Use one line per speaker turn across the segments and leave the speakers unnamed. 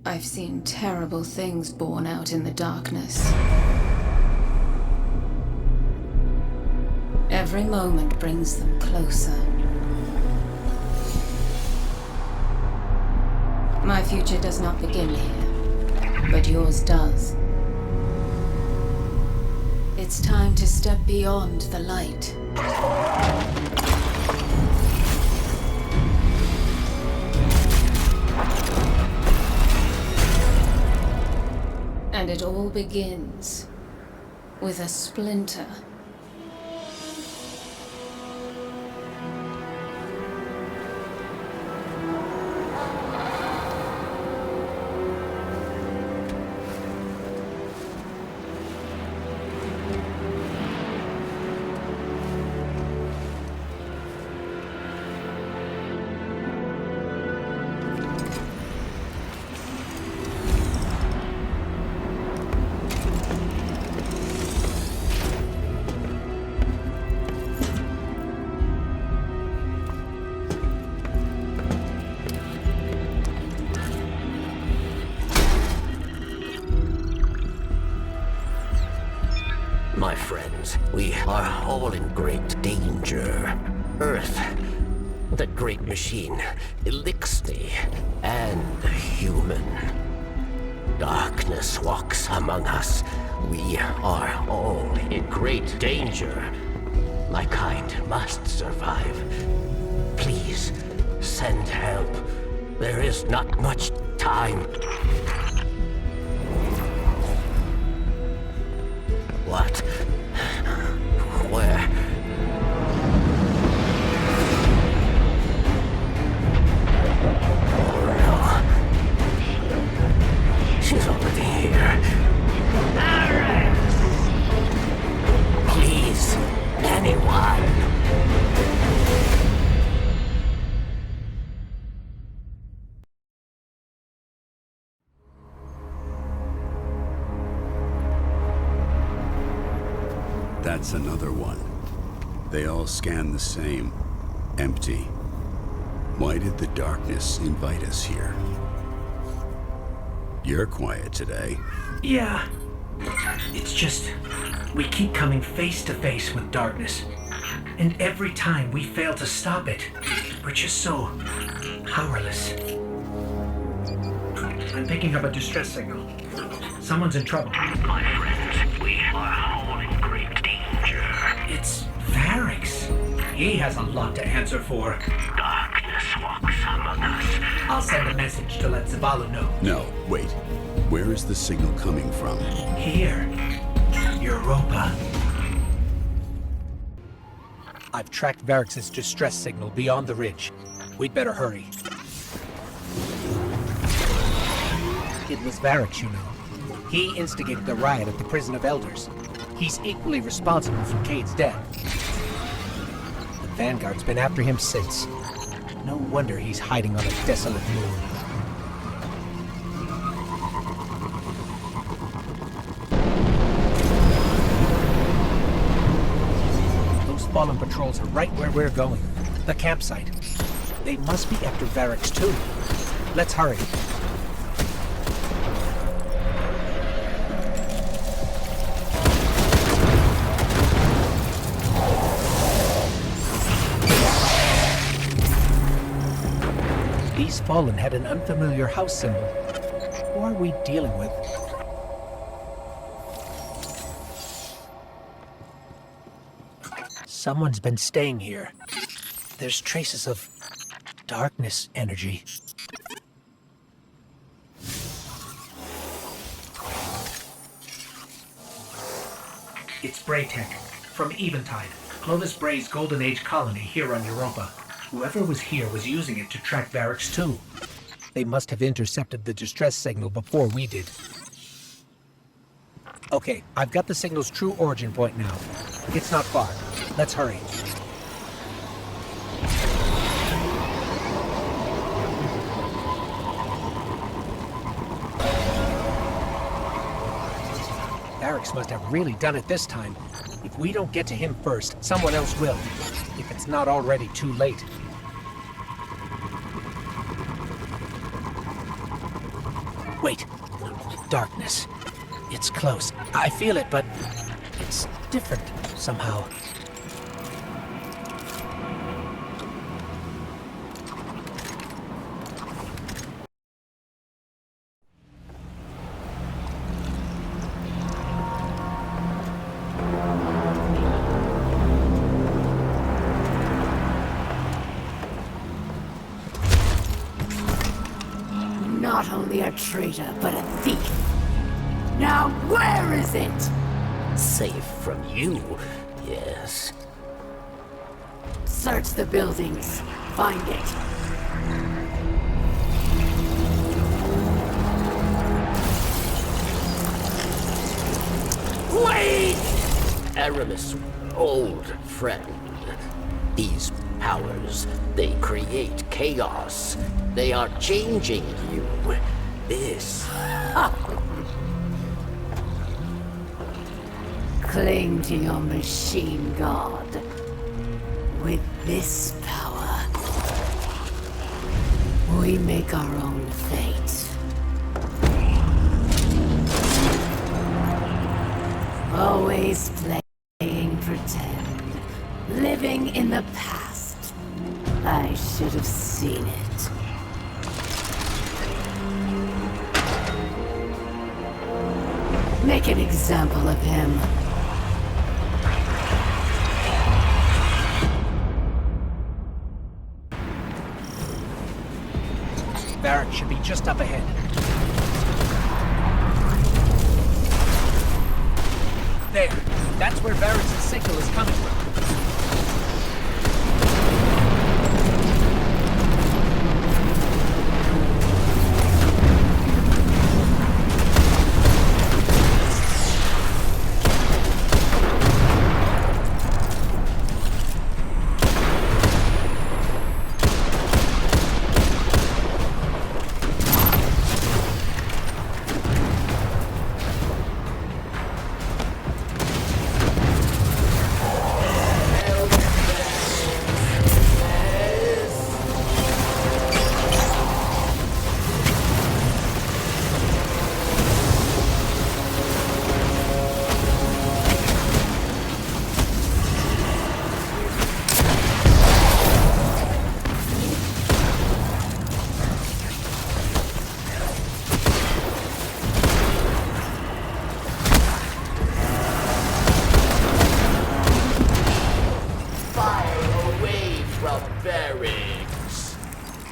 I've seen terrible things born out in the darkness. Every moment brings them closer. My future does not begin here, but yours does. It's time to step beyond the light. And it all begins with a splinter.
My friends, we are all in great danger. Earth, the great machine, Elixir, and the human. Darkness walks among us. We are all in great danger. My kind must survive. Please, send help. There is not much time. What? Where? Oh no. She's already here. Please, anyone.
That's another one. They all scan the same. Empty. Why did the darkness invite us here? You're quiet today.
Yeah. It's just, we keep coming face to face with darkness. And every time we fail to stop it, we're just so powerless. I'm picking up a distress signal. Someone's in trouble.
My friends, we are all in great danger.
It's Varix. He has a lot to answer for.
Darkness walks among us.
I'll send a message to let Zavala know.
No, wait. Where is the signal coming from?
Here. Europa. I've tracked Varix's distress signal beyond the ridge. We'd better hurry. It was Varix, you know. He instigated the riot at the Prison of Elders. He's equally responsible for Cade's death. The Vanguard's been after him since. No wonder he's hiding on a desolate moon. Those fallen patrols are right where we're going. The campsite. They must be after Varix too. Let's hurry. These Fallen had an unfamiliar house symbol. Who are we dealing with? Someone's been staying here. There's traces of darkness energy. It's Braytech, from Eventide, Clovis Bray's Golden Age colony here on Europa. Whoever was here was using it to track Varix too. They must have intercepted the distress signal before we did. Okay, I've got the signal's true origin point now. It's not far. Let's hurry. Varix must have really done it this time. If we don't get to him first, someone else will. If it's not already too late. Wait. Darkness. It's close. I feel it, but it's different somehow.
Not only a traitor, but a thief. Now where is it?
Safe from you, yes.
Search the buildings. Find it.
Wait! Aramis, old friend. These powers, they create chaos. They are changing you. This...
Cling to your machine god. With this power, we make our own fate. Always playing pretend. Living in the past. I should have seen it. Make an example of him.
Varric should be just up ahead. There. That's where Varric's signal is coming from.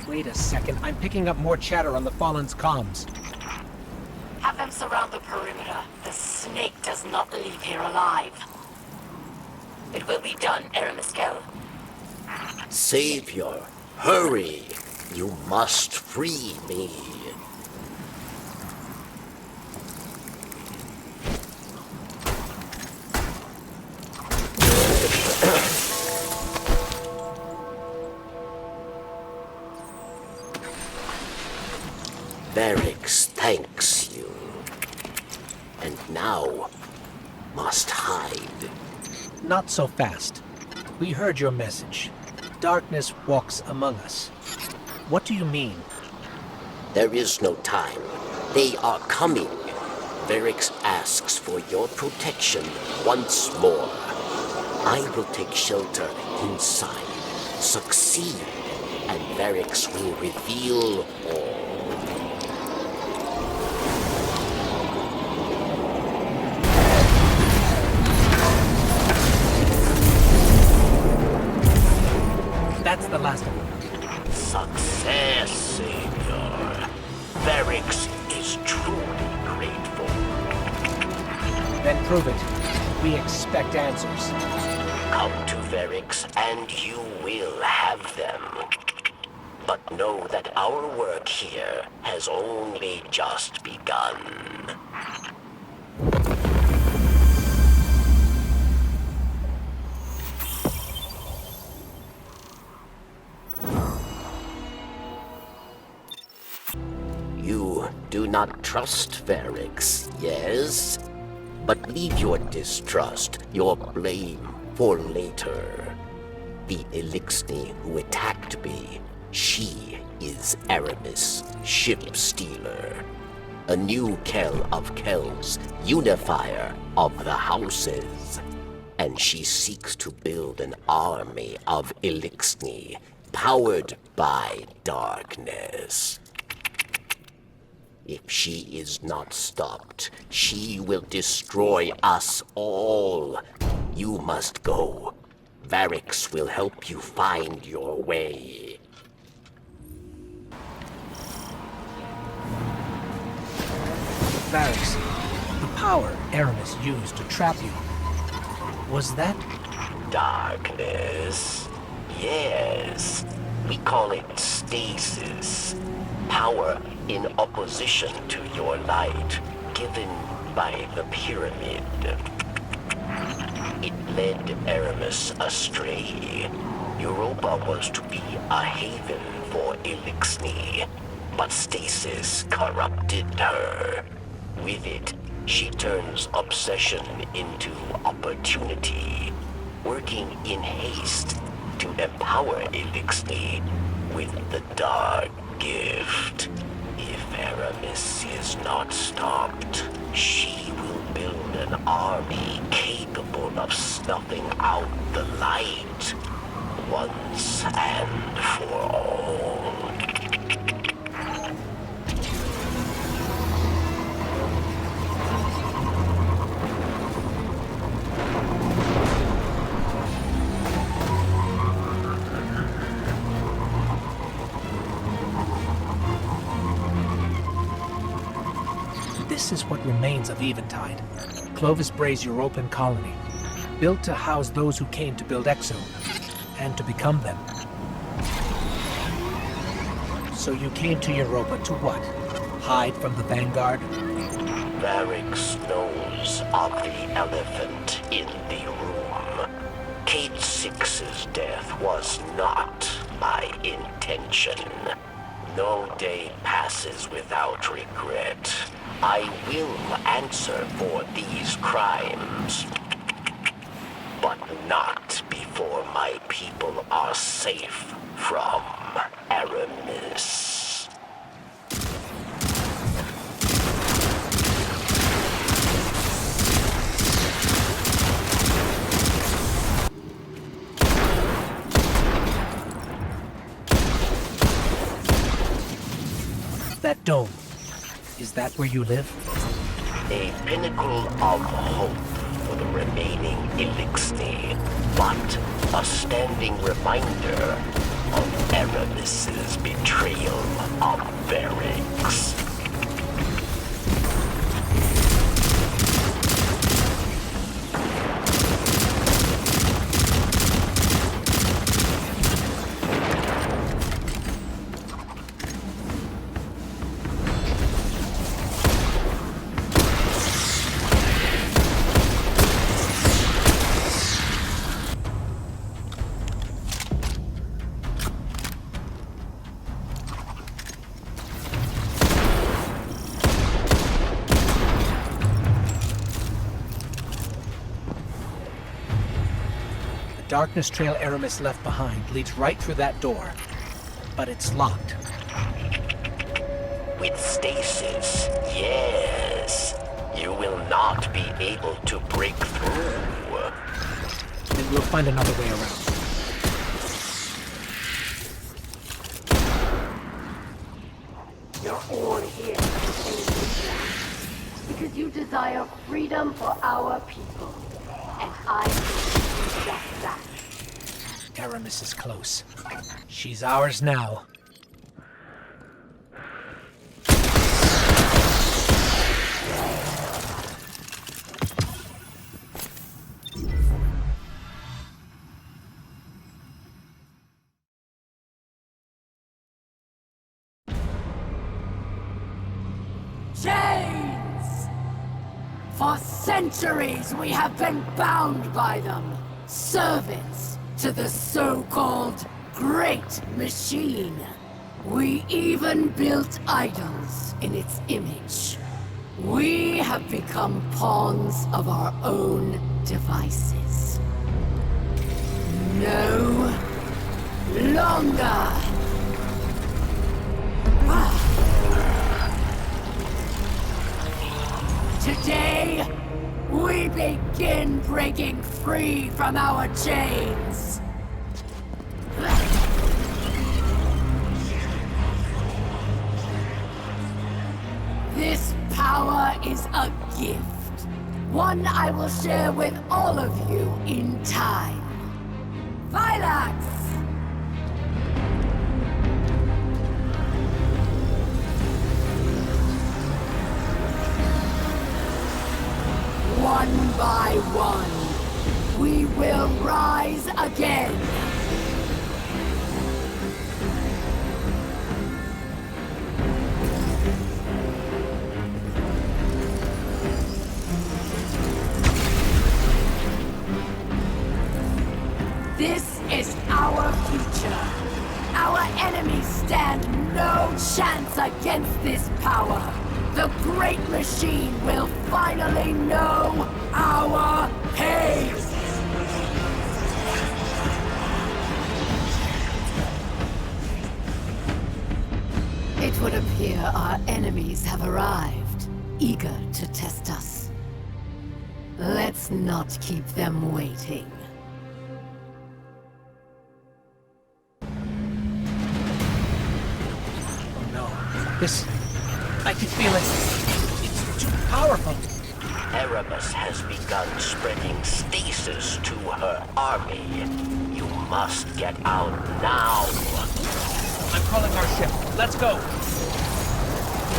Wait a second, I'm picking up more chatter on the Fallen's comms.
Have them surround the perimeter. The snake does not leave here alive. It will be done, Aramiskel.
Savior, hurry! You must free me. Varrix thanks you. And now must hide.
Not so fast. We heard your message. Darkness walks among us. What do you mean?
There is no time. They are coming. Varrix asks for your protection once more. I will take shelter inside. Succeed, and Varrix will reveal all.
That's the last of them.
Success, Savior. Varrix is truly grateful.
Then prove it. We expect answers.
Come to Varrix and you will have them. But know that our work here has only just begun. You do not trust Varrix, yes? But leave your distrust, your blame, for later. The Elixni who attacked me, she is Aramis, ship stealer. a new Kell of Kells, unifier of the houses. And she seeks to build an army of Eliksni, powered by darkness. If she is not stopped, she will destroy us all. You must go. Varix will help you find your way.
Varix, the power Aramis used to trap you, was that?
Darkness? Yes. We call it stasis. Power in opposition to your light, given by the pyramid. It led Aramis astray. Europa was to be a haven for Eliksni, but stasis corrupted her. With it, she turns obsession into opportunity, working in haste to empower Eliksni with the dark gift. If Aramis is not stopped, she will build an army capable of snuffing out the light once and for all.
This is what remains of Eventide. Clovis Bray's Europan colony, built to house those who came to build Exo, and to become them. So you came to Europa to what? Hide from the Vanguard?
Varix knows of the elephant in the room. Kate Six's death was not my intention. No day passes without regret. I will answer for these crimes, but not before my people are safe from Aramis.
That dome. Is that where you live?
A pinnacle of hope for the remaining Eliksni, but a standing reminder of Aramis's betrayal of Varix.
Darkness trail Aramis left behind leads right through that door, but it's locked.
With stasis, yes. You will not be able to break through.
Then we'll find another way around.
You're all here because you desire freedom for our people. And I do just that.
Aramis is close. She's ours now.
Chains! For centuries we have been bound by them. Servants to the so-called Great Machine. We even built idols in its image. We have become pawns of our own devices. No longer. free from our chains. This power is a gift. One I will share with all of you in time. Phylax! One by one, we will rise again. This is our future. Our enemies stand no chance against this power. The Great Machine will finally know our pain! It would appear our enemies have arrived, eager to test us. Let's not keep them waiting.
Oh no. I can feel it. It's too powerful.
Erebus has begun spreading stasis to her army. You must get out now.
I'm calling our ship. Let's go.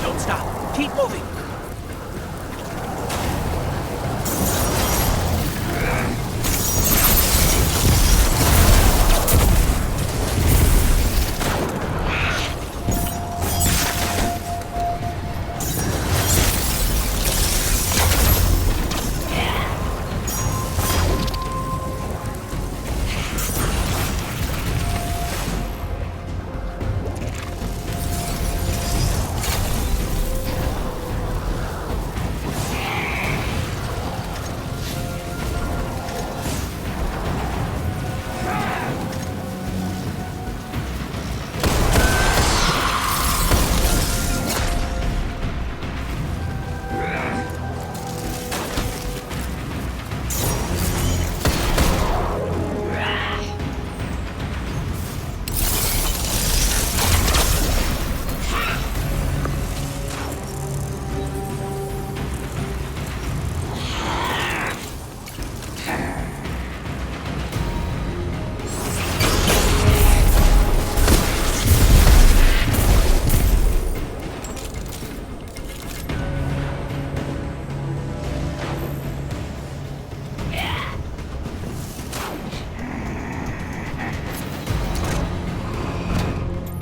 Don't stop. Keep moving.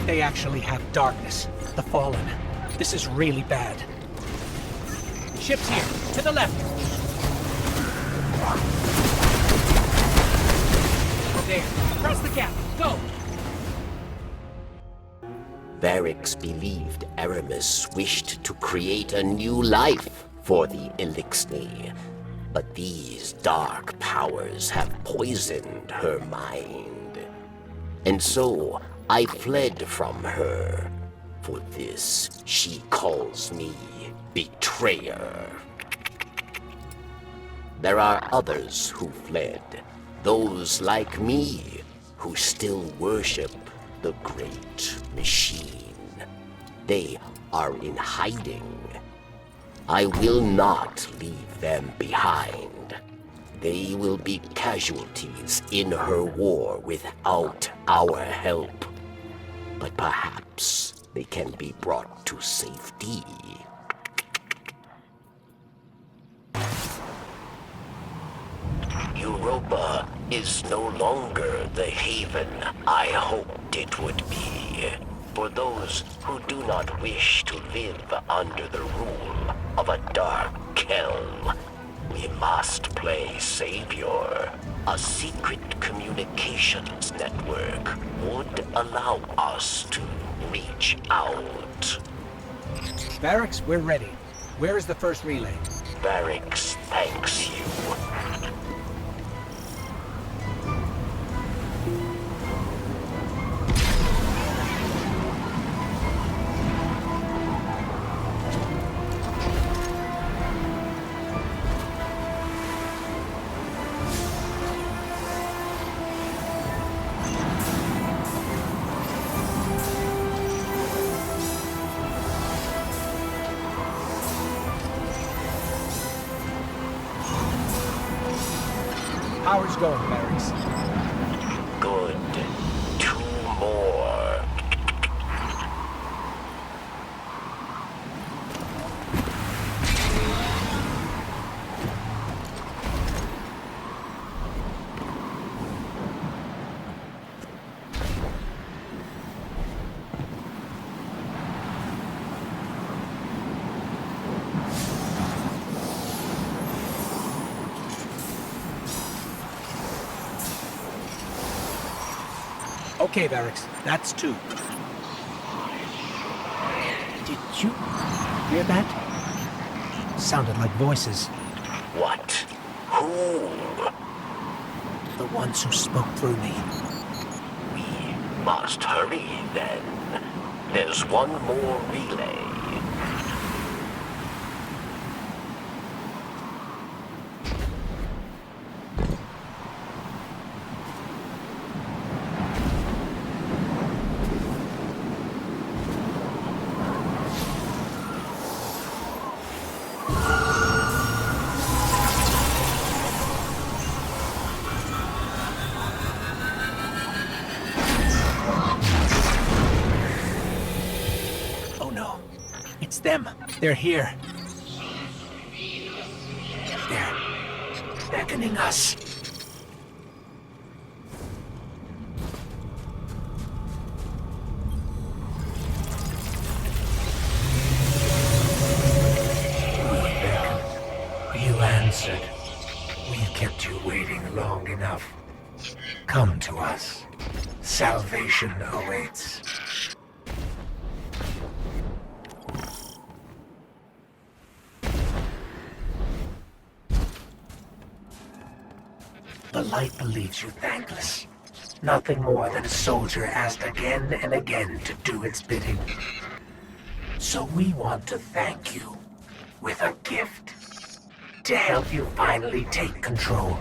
They actually have darkness. The Fallen. This is really bad. Ship's here. To the left. There. Press the gap. Go!
Varix believed Aramis wished to create a new life for the Elixni, but these dark powers have poisoned her mind. And so, I fled from her. For this, she calls me betrayer. There are others who fled, those like me, who still worship the Great Machine. They are in hiding. I will not leave them behind. They will be casualties in her war without our help. But perhaps they can be brought to safety. Europa is no longer the haven I hoped it would be. For those who do not wish to live under the rule of a dark Kelm, we must play savior. A secret communications network would allow us to reach out.
Varix, we're ready. Where is the first relay?
Varix thanks you.
going, Varys?
Good. 2 more.
Okay, Varys, that's 2. Did you hear that? Sounded like voices.
What? Who?
The ones who spoke through me.
We must hurry then. There's one more relay.
It's them. They're here. They're beckoning us.
You answered. We've kept you waiting long enough. Come to us. Salvation awaits. The light believes you thankless. Nothing more than a soldier asked again and again to do its bidding. So we want to thank you with a gift to help you finally take control.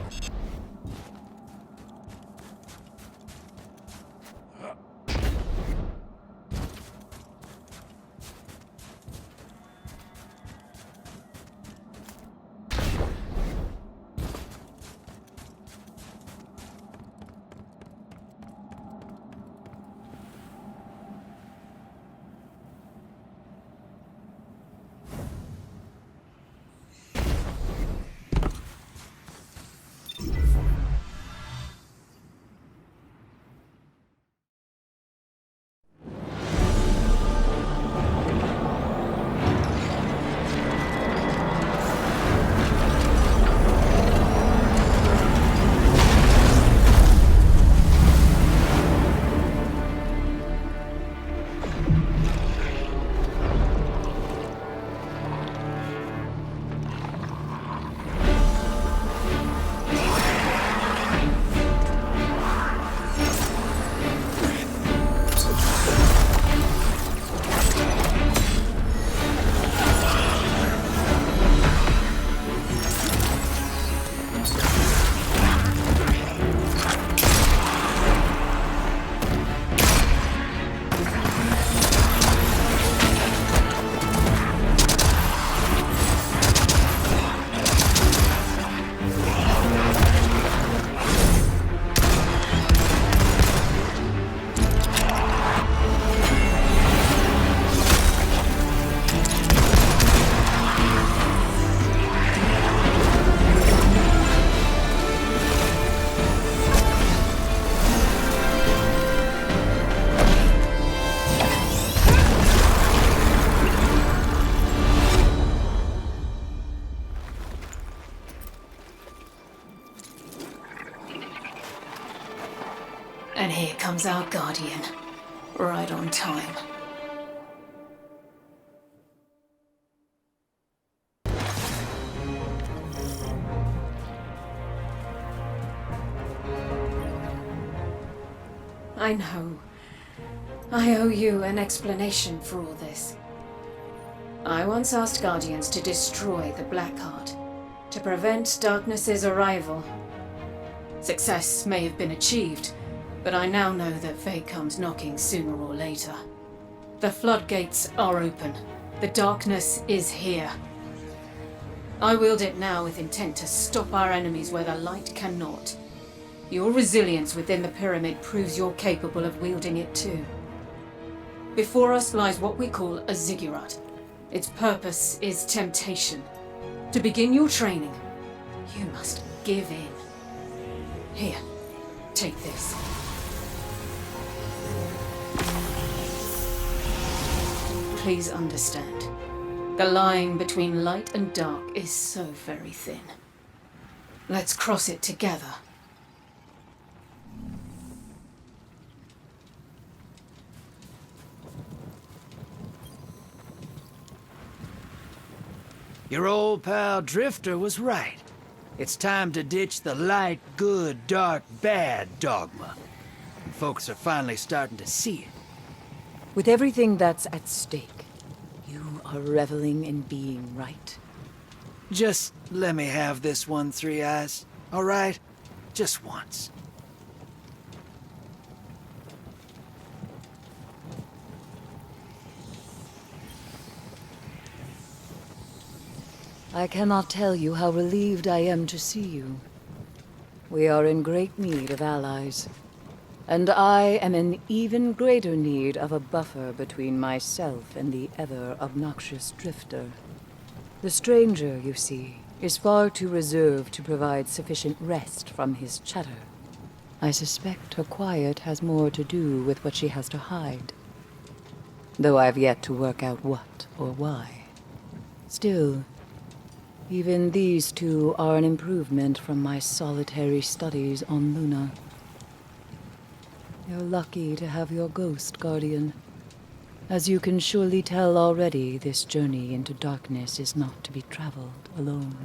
And here comes our guardian. Right on time. I know. I owe you an explanation for all this. I once asked Guardians to destroy the Blackheart, to prevent Darkness's arrival. Success may have been achieved, but I now know that fate comes knocking sooner or later. The floodgates are open. The darkness is here. I wield it now with intent to stop our enemies where the light cannot. Your resilience within the pyramid proves you're capable of wielding it too. Before us lies what we call a ziggurat. Its purpose is temptation. To begin your training, you must give in. Here, take this. Please understand, the line between light and dark is so very thin. Let's cross it together.
Your old pal Drifter was right. It's time to ditch the light, good, dark, bad dogma. And folks are finally starting to see it.
With everything that's at stake, you are reveling in being right.
Just let me have this one, Three Eyes. All right? Just once.
I cannot tell you how relieved I am to see you. We are in great need of allies. And I am in even greater need of a buffer between myself and the ever-obnoxious Drifter. The stranger, you see, is far too reserved to provide sufficient rest from his chatter. I suspect her quiet has more to do with what she has to hide. Though I've yet to work out what or why. Still, even these two are an improvement from my solitary studies on Luna. You're lucky to have your ghost, Guardian. As you can surely tell already, this journey into darkness is not to be traveled alone.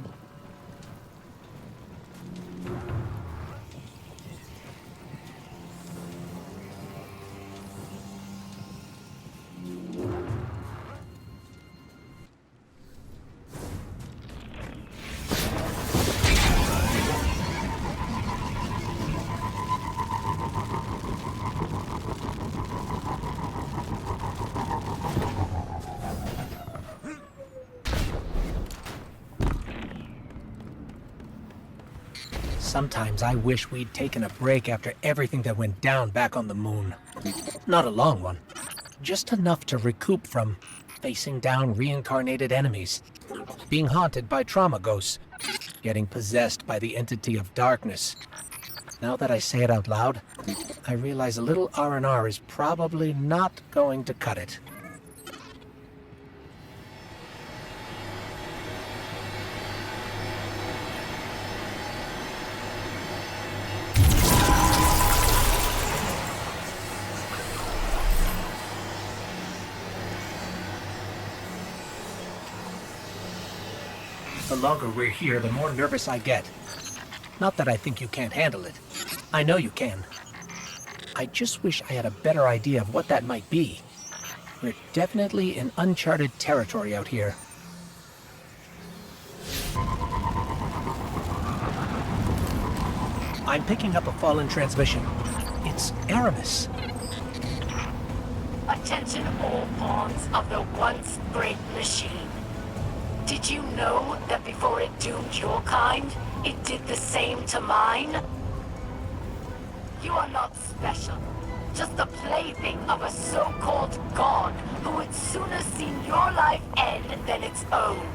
Sometimes I wish we'd taken a break after everything that went down back on the moon. Not a long one. Just enough to recoup from facing down reincarnated enemies, being haunted by trauma ghosts, getting possessed by the entity of darkness. Now that I say it out loud, I realize a little R&R is probably not going to cut it. The longer we're here, the more nervous I get. Not that I think you can't handle it. I know you can. I just wish I had a better idea of what that might be. We're definitely in uncharted territory out here. I'm picking up a fallen transmission. It's Aramis.
Attention all pawns of the once great machine. Did you know that before it doomed your kind, it did the same to mine? You are not special. Just the plaything of a so-called god who would sooner see your life end than its own.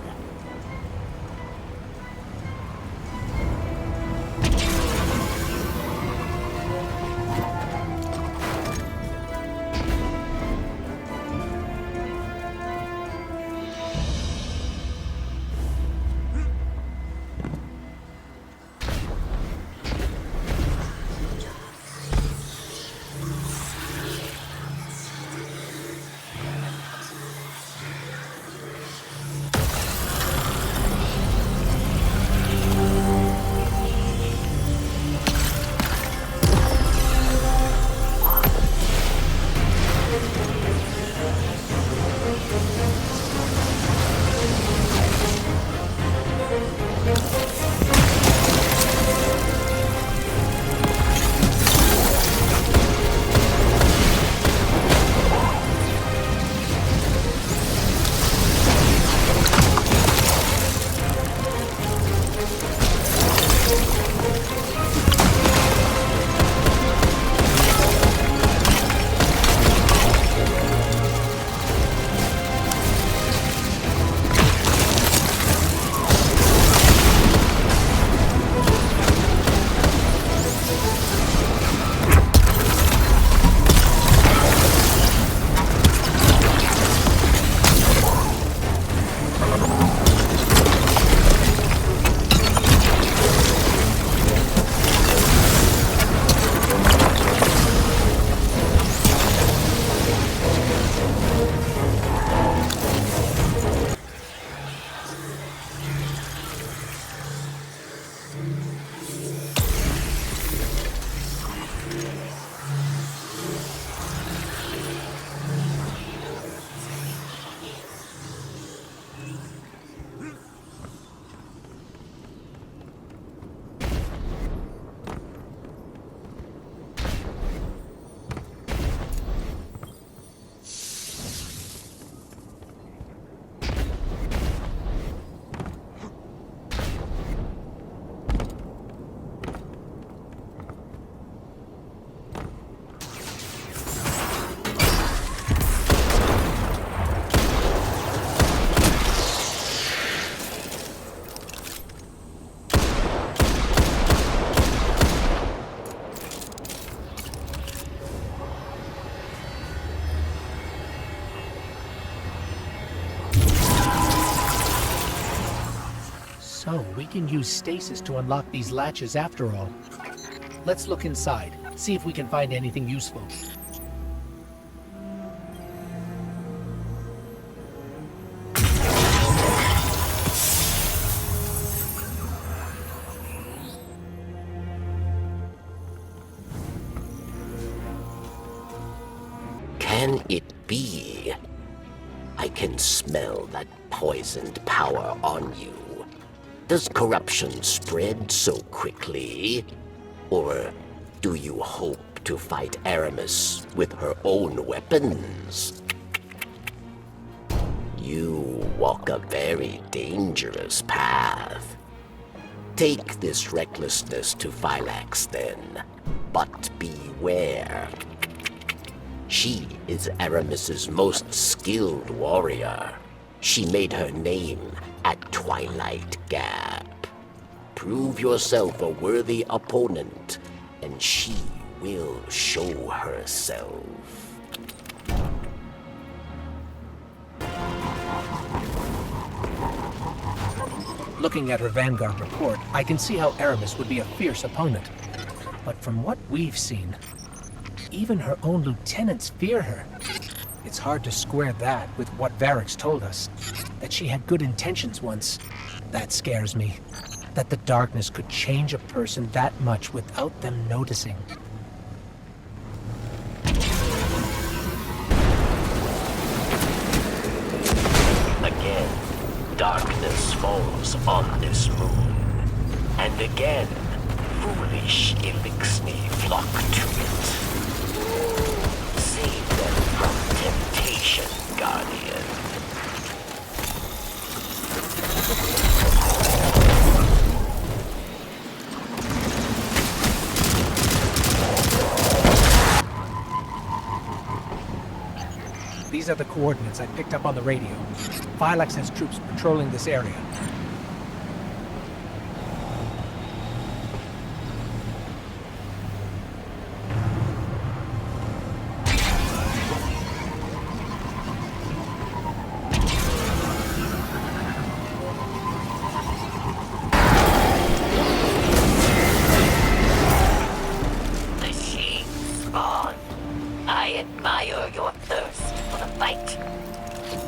So, we can use stasis to unlock these latches after all. Let's look inside, see if we can find anything useful.
Can it be? I can smell that poisoned power on you. Does corruption spread so quickly? Or do you hope to fight Aramis with her own weapons? You walk a very dangerous path. Take this recklessness to Phylax then, but beware. She is Aramis's most skilled warrior. She made her name at Twilight Gap. Prove yourself a worthy opponent, and she will show herself.
Looking at her Vanguard report, I can see how Aramis would be a fierce opponent. But from what we've seen, even her own lieutenants fear her. It's hard to square that with what Variks told us, that she had good intentions once. That scares me. That the darkness could change a person that much without them noticing.
Again, darkness falls on this moon. And again, foolish Elixni flock to it. Save them from temptation, Guardian.
These are the coordinates I picked up on the radio. Phylax has troops patrolling this area.
I admire your thirst for the fight.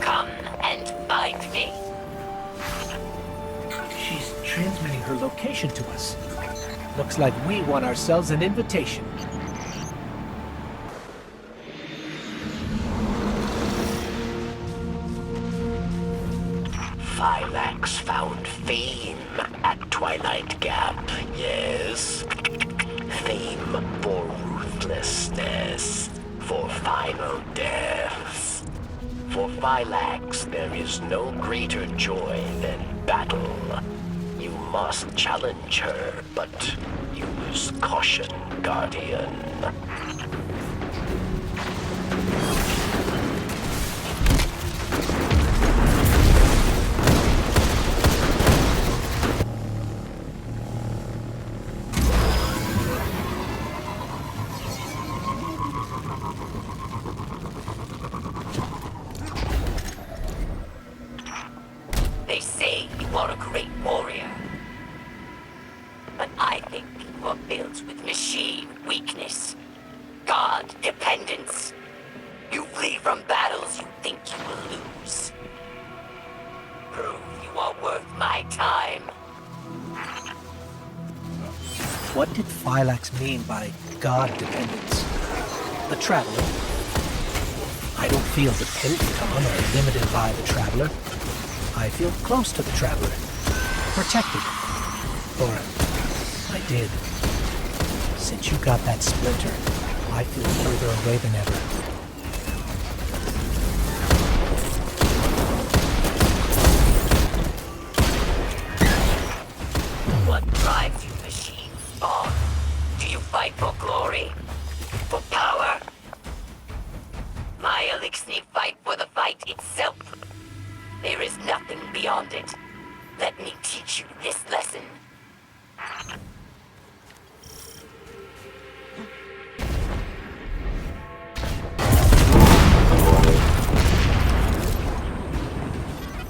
Come and find me.
She's transmitting her location to us. Looks like we won ourselves an invitation.
Phylax found fame at Twilight Gap, yes. Fame for ruthlessness, for final deaths. For Phylax, there is no greater joy than battle. You must challenge her, but use caution, Guardian. They say you are a great warrior. But I think you are built with machine weakness, god dependence. You flee from battles you think you will lose. Prove you are worth my time.
What did Phylax mean by god dependence? The Traveler? I don't feel dependent on or limited by the Traveler. I feel close to the Traveler. Protected. Or I did. Since you got that splinter, I feel further away than ever.
What drives you, machine spawn? Do you fight for glory? For power? My Elixni fight for the fight itself. There is nothing beyond it. Let me teach you this lesson.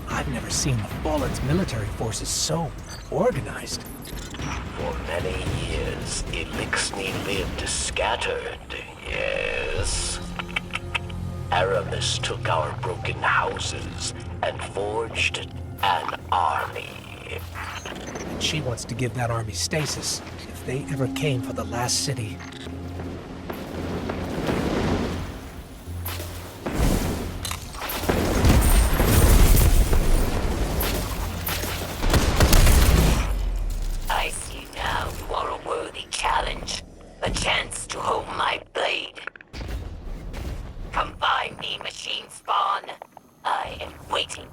I've never seen the Fallen's military forces so Organized?
For many years, Elixni lived scattered, yes. Aramis took our broken houses and forged an army.
And she wants to give that army stasis if they ever came for the last city.
I see now you are a worthy challenge. A chance to hold my blade. Come find me, machine spawn. I am waiting.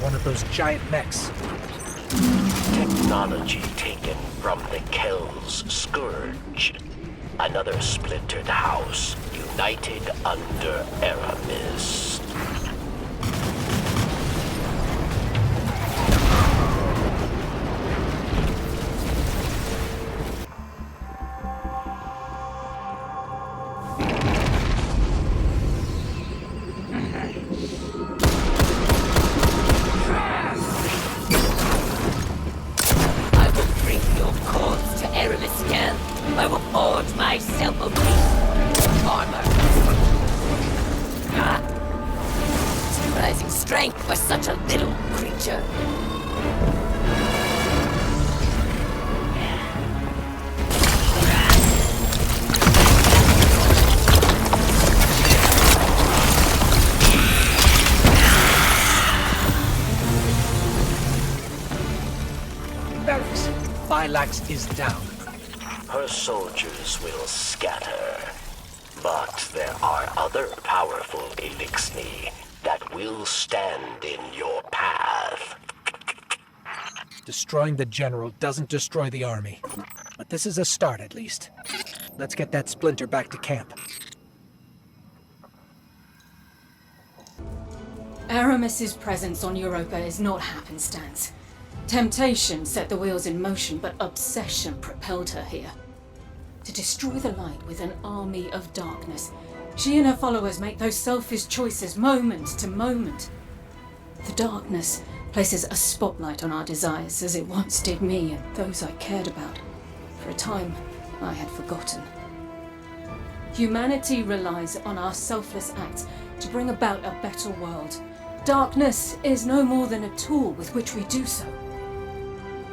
One of those giant mechs.
Technology taken from the Kel's Scourge. Another splintered house, united under Aramis.
I will forge myself a piece of armor. Surprising strength for such a little creature.
Barracks. Phylax is down.
Her soldiers will scatter. But there are other powerful Elixni that will stand in your path.
Destroying the general doesn't destroy the army. But this is a start, at least. Let's get that splinter back to camp.
Aramis's presence on Europa is not happenstance. Temptation set the wheels in motion, but obsession propelled her here. To destroy the light with an army of darkness, she and her followers make those selfish choices moment to moment. The darkness places a spotlight on our desires, as it once did me and those I cared about. For a time, I had forgotten. Humanity relies on our selfless acts to bring about a better world. Darkness is no more than a tool with which we do so.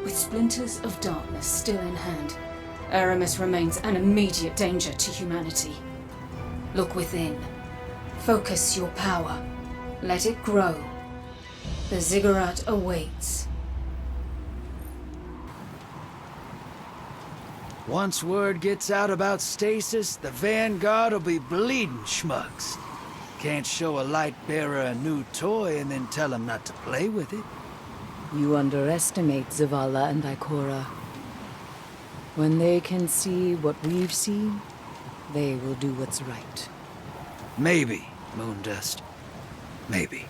With splinters of darkness still in hand, Aramis remains an immediate danger to humanity. Look within. Focus your power. Let it grow. The ziggurat awaits.
Once word gets out about stasis, the Vanguard will be bleeding schmucks. Can't show a light bearer a new toy and then tell him not to play with it.
You underestimate Zavala and Ikora. When they can see what we've seen, they will do what's right.
Maybe, Moondust. Maybe.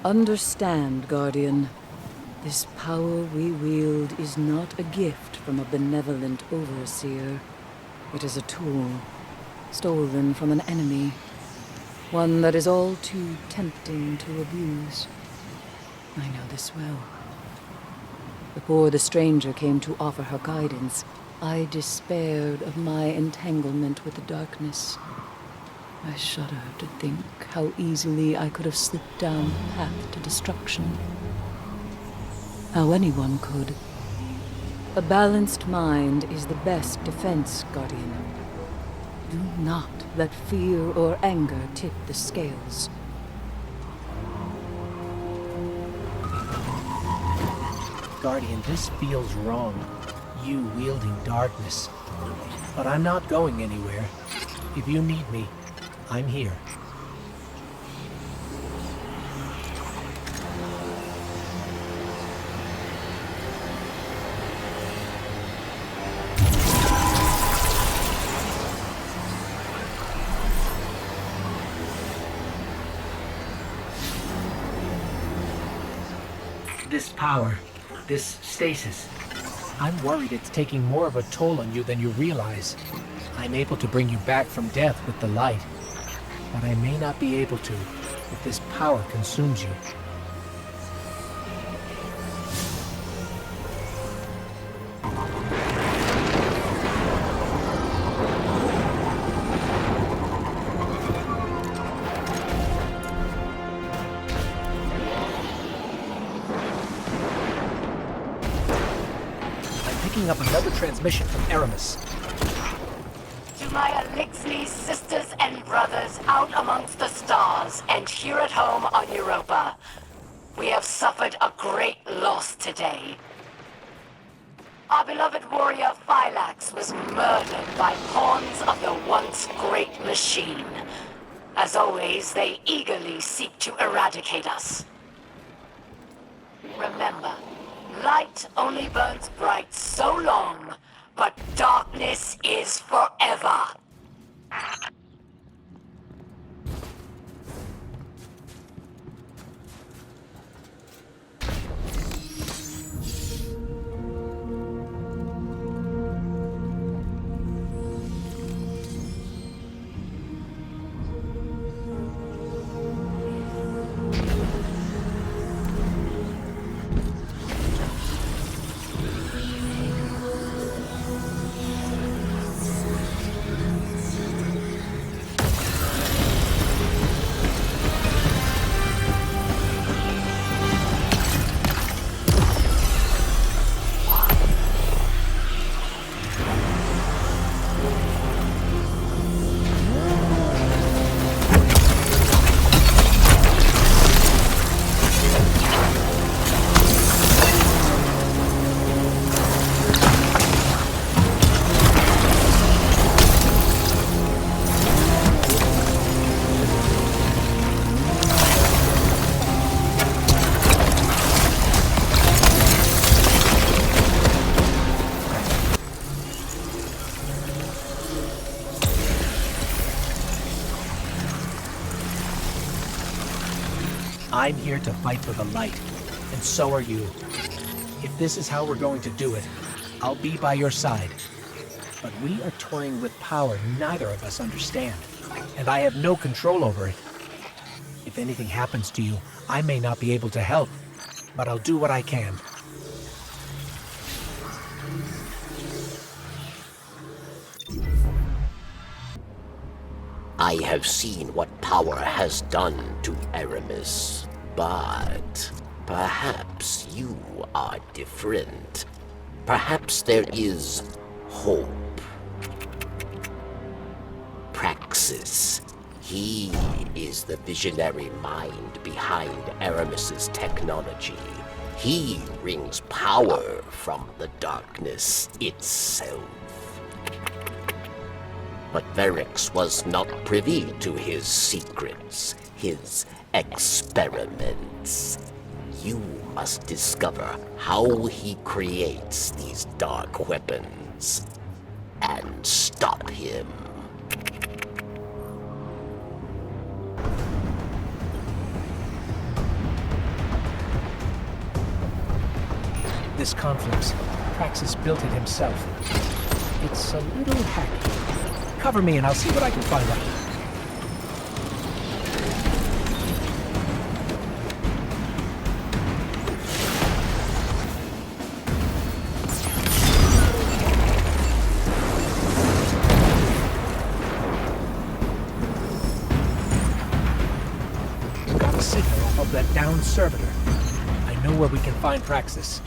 Understand, Guardian. This power we wield is not a gift from a benevolent overseer. It is a tool, stolen from an enemy. One that is all too tempting to abuse. I know this well. Before the stranger came to offer her guidance, I despaired of my entanglement with the darkness. I shudder to think how easily I could have slipped down the path to destruction. How anyone could. A balanced mind is the best defense, Guardian. Do not let fear or anger tip the scales.
Guardian, this feels wrong. You wielding darkness. But I'm not going anywhere. If you need me, I'm here.
This power, this stasis,
I'm worried it's taking more of a toll on you than you realize. I'm able to bring you back from death with the light, but I may not be able to if this power consumes you. Picking up another transmission from Aramis.
To my Elixir sisters and brothers out amongst the stars and here at home on Europa, we have suffered a great loss today. Our beloved warrior Phylax was murdered by pawns of the once great machine. As always, they eagerly seek to eradicate us. Remember, light only burns bright so long, but darkness is forever.
I'm here to fight for the light, and so are you. If this is how we're going to do it, I'll be by your side. But we are toying with power neither of us understand, and I have no control over it. If anything happens to you, I may not be able to help, but I'll do what I can.
I have seen what power has done to Aramis, but perhaps you are different. Perhaps there is hope. Praxis. He is the visionary mind behind Aramis's technology. He wrings power from the darkness itself. But Verix was not privy to his secrets, his experiments. You must discover how he creates these dark weapons and stop him.
This confluence, Praxis built it himself. It's a little hacky. Cover me and I'll see what I can find out. Got a signal off of that downed servitor. I know where we can find Praxis.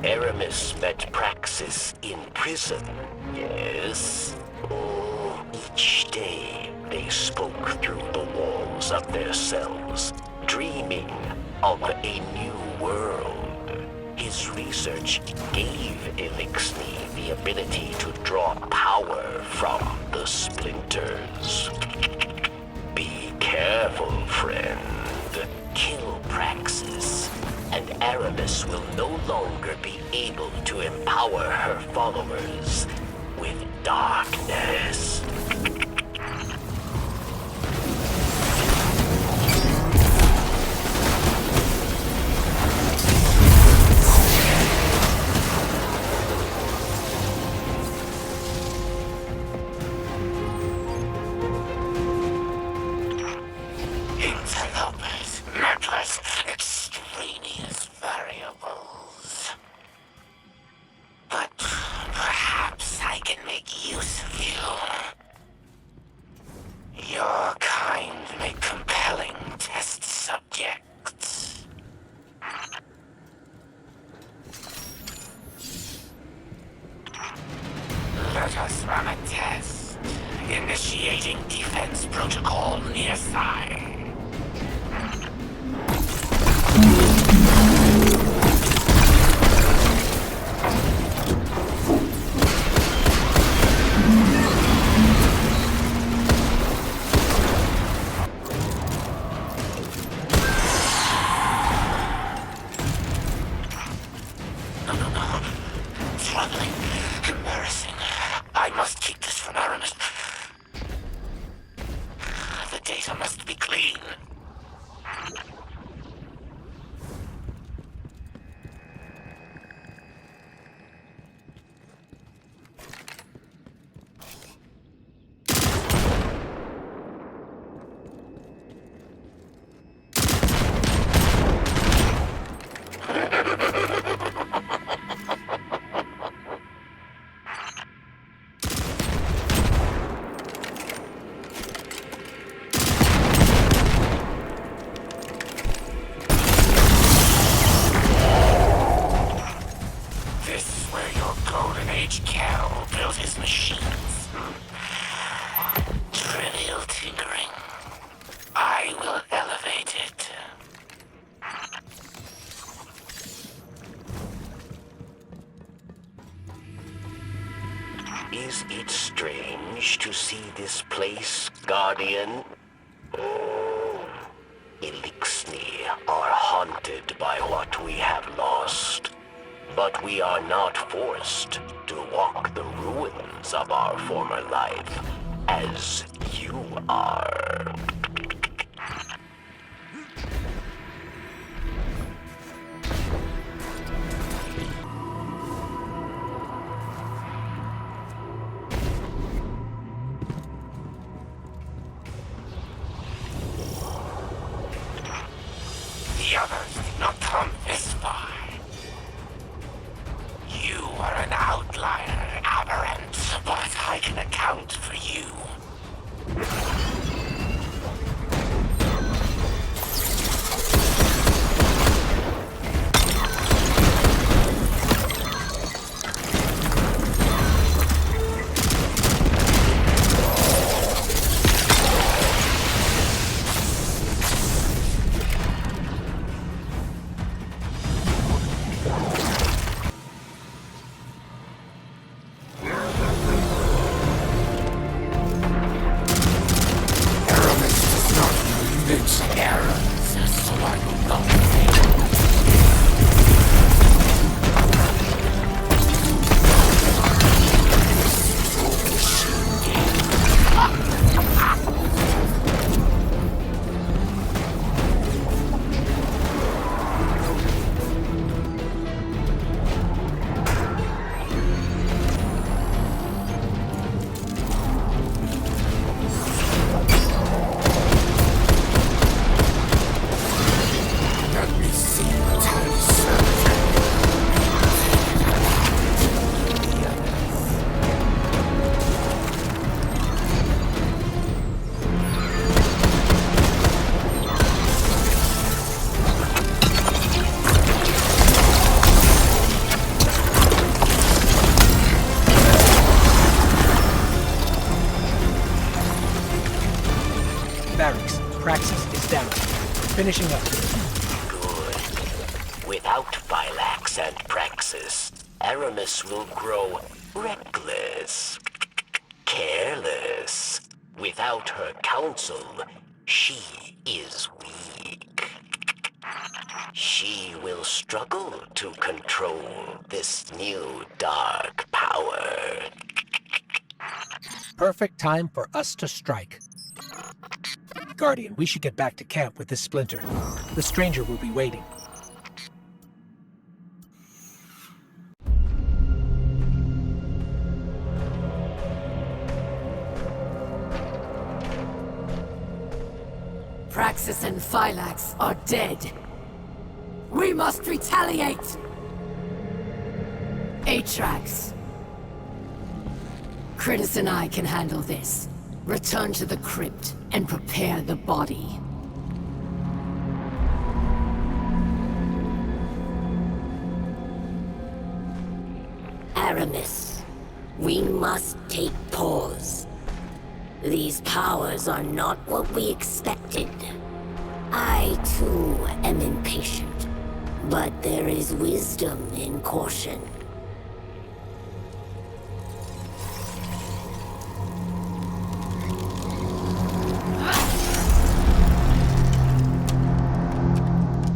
Aramis met Praxis in prison, yes? Oh, each day they spoke through the walls of their cells, dreaming of a new world. His research gave Elixni the ability to draw power from the splinters. Be careful, friend. Kill Praxis, and Aramis will no longer be able to empower her followers with darkness.
Interlopers, meddlers, extraneous variables. But perhaps I can make use of you. Your kind make compelling test subjects. Let us run a test. Initiating defense protocol near side. No. Troubling. Embarrassing. I must keep this from Aramis. The data must be clean. Cal built his machines. Trivial tinkering. I will elevate it.
Is it strange to see this place, Guardian? Elixni are haunted by what we have lost. But we are not forced to walk the ruins of our former life, as you are.
The others did not come this far. You are an outlier, Aberrant, but I can account for you.
Barracks. Praxis is down. Finishing up.
Good. Without Phylax and Praxis, Aramis will grow reckless, careless. Without her counsel, she is weak. She will struggle to control this new dark power.
Perfect time for us to strike. Guardian, we should get back to camp with this splinter. The stranger will be waiting.
Praxis and Phylax are dead. We must retaliate! Atrax. Critus and I can handle this. Return to the crypt and prepare the body.
Aramis, we must take pause. These powers are not what we expected. I, too, am impatient, but there is wisdom in caution.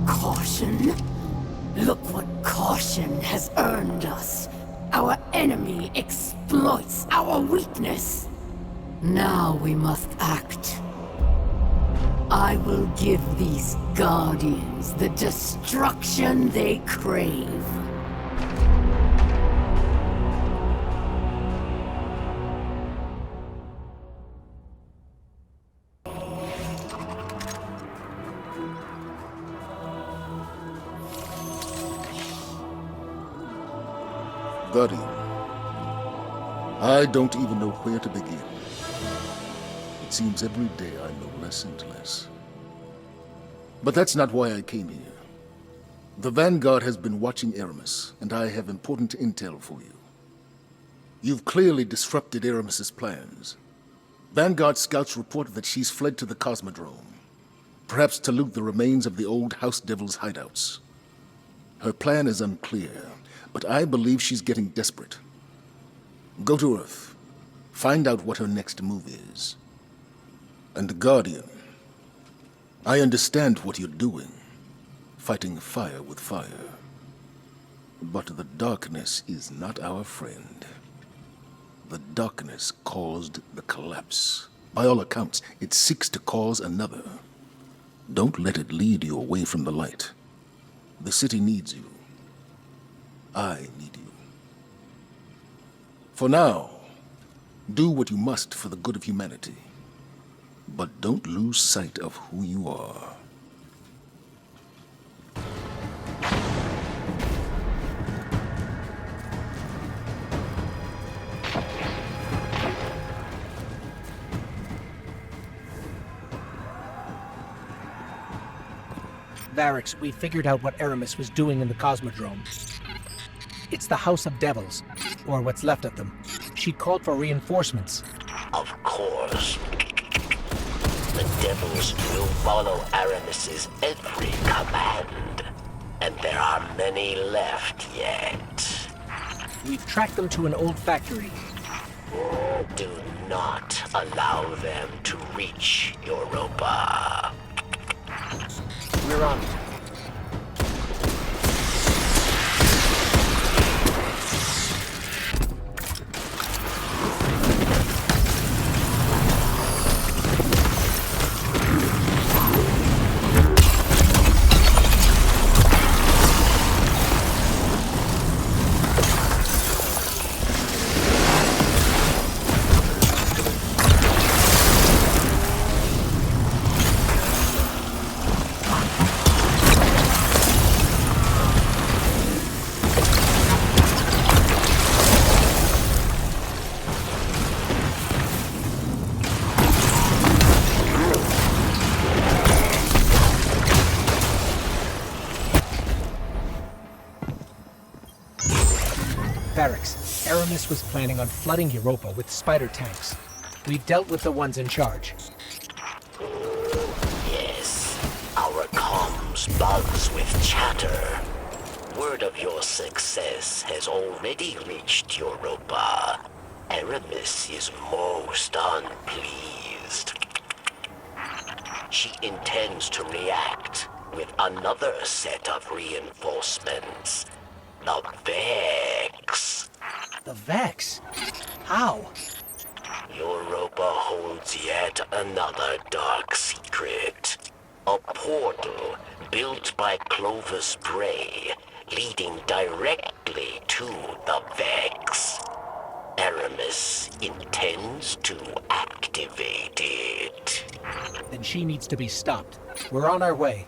Caution? Look what caution has earned us. Our enemy exploits our weakness. Now we must act. I will give these Guardians the destruction they crave.
Guardian, I don't even know where to begin. It seems every day I know less and less. But that's not why I came here. The Vanguard has been watching Aramis, and I have important intel for you. You've clearly disrupted Aramis's plans. Vanguard scouts report that she's fled to the Cosmodrome, perhaps to loot the remains of the old House Devil's hideouts. Her plan is unclear, but I believe she's getting desperate. Go to Earth. Find out what her next move is. And Guardian, I understand what you're doing. Fighting fire with fire. But the darkness is not our friend. The darkness caused the collapse. By all accounts, it seeks to cause another. Don't let it lead you away from the light. The city needs you. I need you. For now, do what you must for the good of humanity. But don't lose sight of who you are.
Varix, we figured out what Aramis was doing in the Cosmodrome. It's the House of Devils, or what's left of them. She called for reinforcements.
Of course. The Devils will follow Aramis's every command. And there are many left yet.
We've tracked them to an old factory.
Do not allow them to reach Europa.
We're on it. Varix, Aramis was planning on flooding Europa with spider tanks. We've dealt with the ones in charge.
Yes, our comms buzz with chatter. Word of your success has already reached Europa. Aramis is most unpleased. She intends to react with another set of reinforcements. The Vex.
The Vex? How?
Europa holds yet another dark secret. A portal built by Clovis Bray, leading directly to the Vex. Aramis Aramis intends to activate it.
Then she needs to be stopped. We're on our way.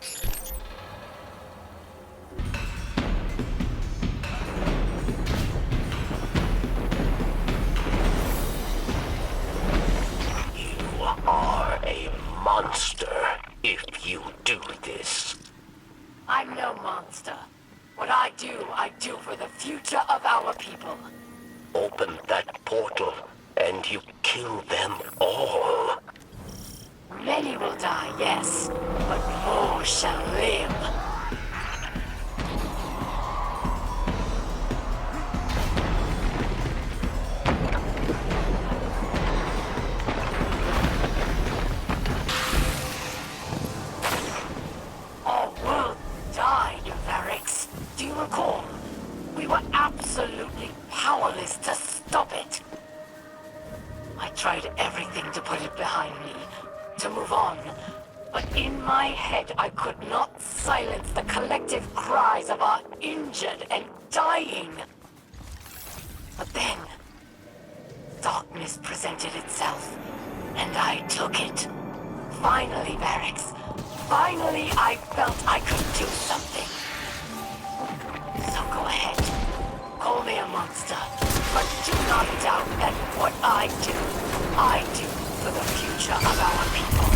You are a monster if you do this.
I'm no monster. What I do for the future of our people.
Open that portal and you kill them all.
Many will die, yes, but more shall live. Our world died, Varix. Do you recall? We were absolutely powerless to stop it. I tried everything to put it behind me, to move on. But in my head, I could not silence the collective cries of our injured and dying. But then, darkness presented itself, and I took it. Finally, Varix. Finally, I felt I could do something. So go ahead. Call me a monster. But do not doubt that what I do for the future of our people.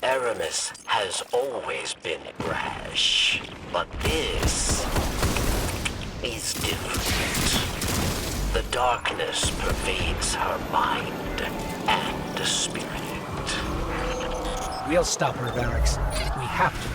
Aramis has always been brash, but this is different. The darkness pervades her mind and spirit.
We'll stop her, Varix. We have to.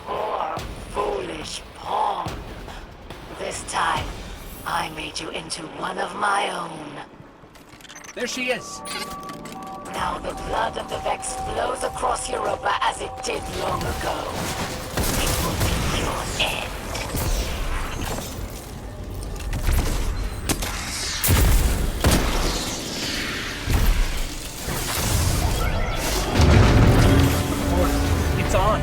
Poor, foolish pawn. This time, I made you into one of my own.
There she is.
Now the blood of the Vex flows across Europa as it did long ago. It will be your end.
It's on.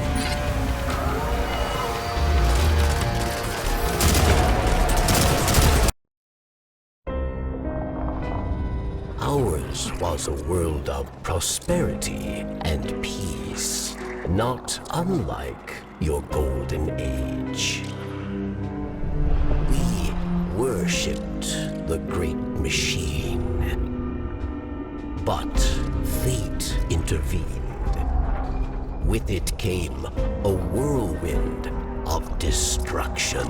Ours was a world of prosperity and peace, not unlike your golden age. We worshipped the great machine, but fate intervened. With it came a whirlwind of destruction.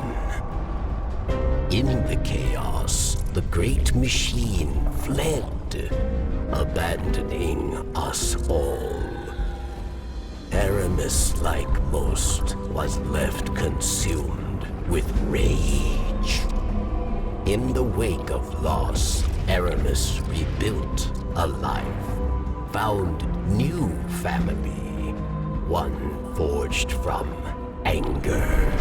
In the chaos, the great machine fled, abandoning us all. Aramis, like most, was left consumed with rage. In the wake of loss, Aramis rebuilt a life, found new family, one forged from anger.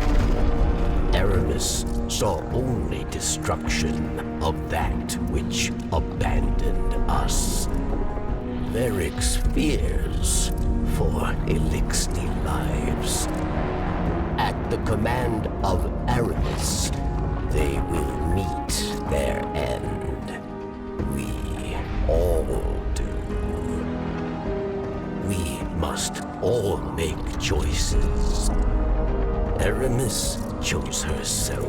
Aramis saw only destruction of that which abandoned us. Varix fears for Elixir lives. At the command of Aramis, they will meet their end. We all do. We must all make choices. Aramis chose herself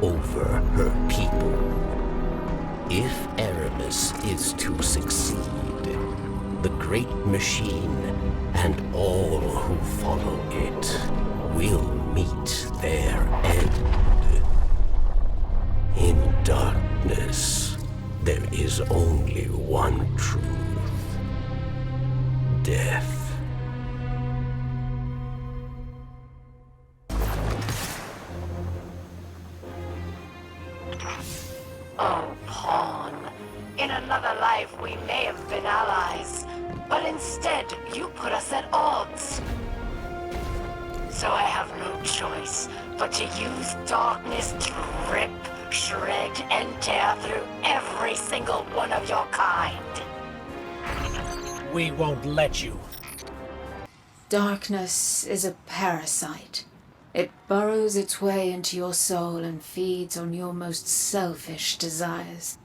over her people. If Aramis is to succeed, the great machine and all who follow it will meet their end. In darkness, there is only one truth: death.
Oh, pawn. In another life, we may have been allies, but instead, you put us at odds. So I have no choice but to use darkness to rip, shred, and tear through every single one of your kind.
We won't let you.
Darkness is a parasite. It burrows its way into your soul and feeds on your most selfish desires.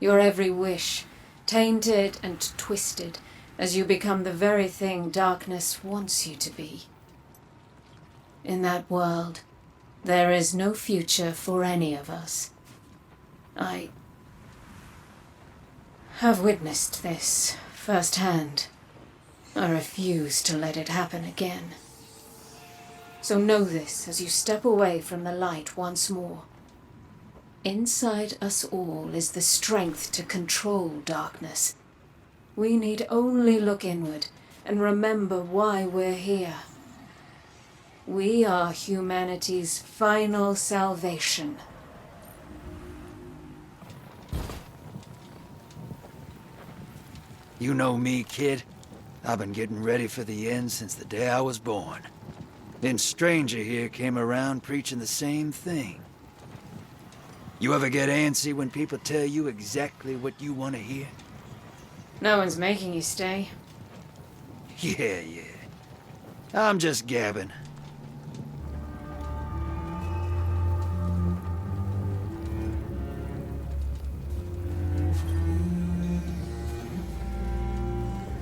Your every wish, tainted and twisted, as you become the very thing darkness wants you to be. In that world, there is no future for any of us. I have witnessed this firsthand. I refuse to let it happen again. So know this as you step away from the light once more. Inside us all is the strength to control darkness. We need only look inward and remember why we're here. We are humanity's final salvation.
You know me, kid. I've been getting ready for the end since the day I was born. Then Stranger here came around preaching the same thing. You ever get antsy when people tell you exactly what you want to hear?
No one's making you stay.
Yeah. I'm just gabbing.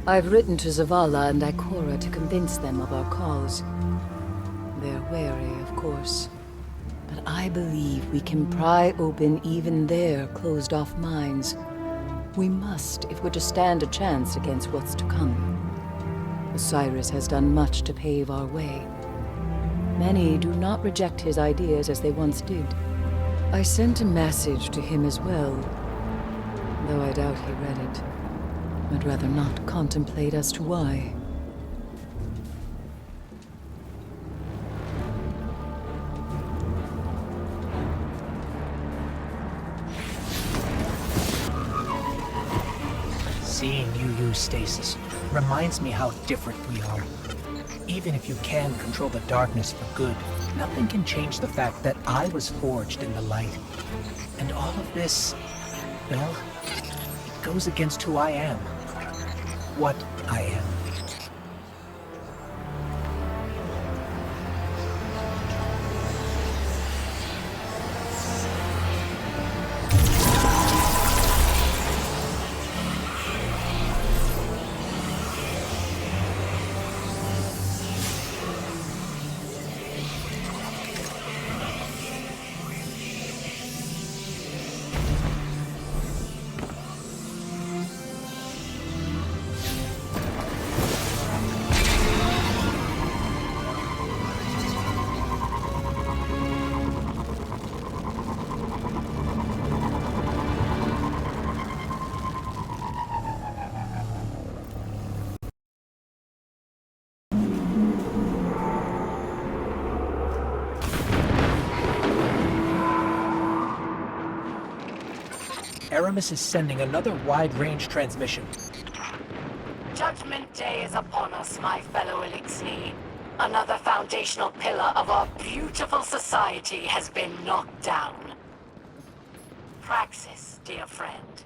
I've written to Zavala and Ikora to convince them of our cause. They're wary, of course. But I believe we can pry open even their closed-off minds. We must, if we're to stand a chance against what's to come. Osiris has done much to pave our way. Many do not reject his ideas as they once did. I sent a message to him as well, though I doubt he read it. I'd rather not contemplate as to why.
Seeing you use stasis reminds me how different we are. Even if you can control the darkness for good, nothing can change the fact that I was forged in the light. And all of this, well, it goes against who I am. What I am. Aramis is sending another wide-range transmission.
Judgment Day is upon us, my fellow Elixir. Another foundational pillar of our beautiful society has been knocked down. Praxis, dear friend.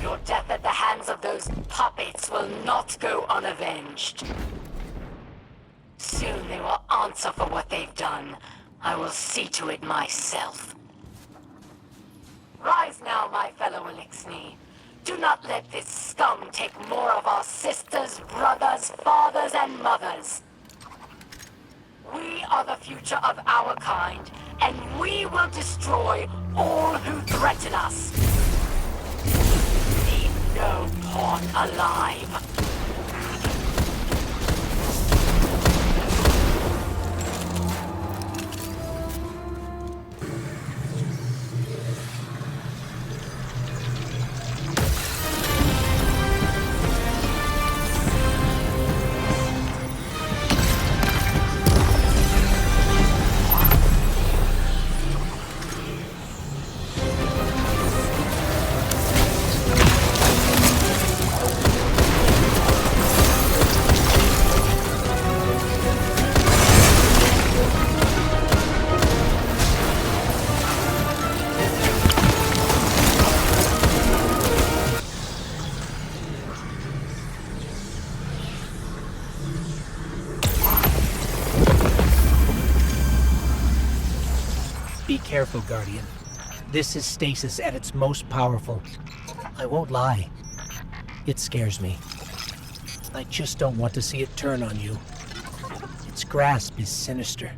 Your death at the hands of those puppets will not go unavenged. Soon they will answer for what they've done. I will see to it myself. Rise now, my fellow Elixir. Do not let this scum take more of our sisters, brothers, fathers, and mothers. We are the future of our kind, and we will destroy all who threaten us. Leave no pawn alive.
Be careful, Guardian. This is stasis at its most powerful. I won't lie. It scares me. I just don't want to see it turn on you. Its grasp is sinister.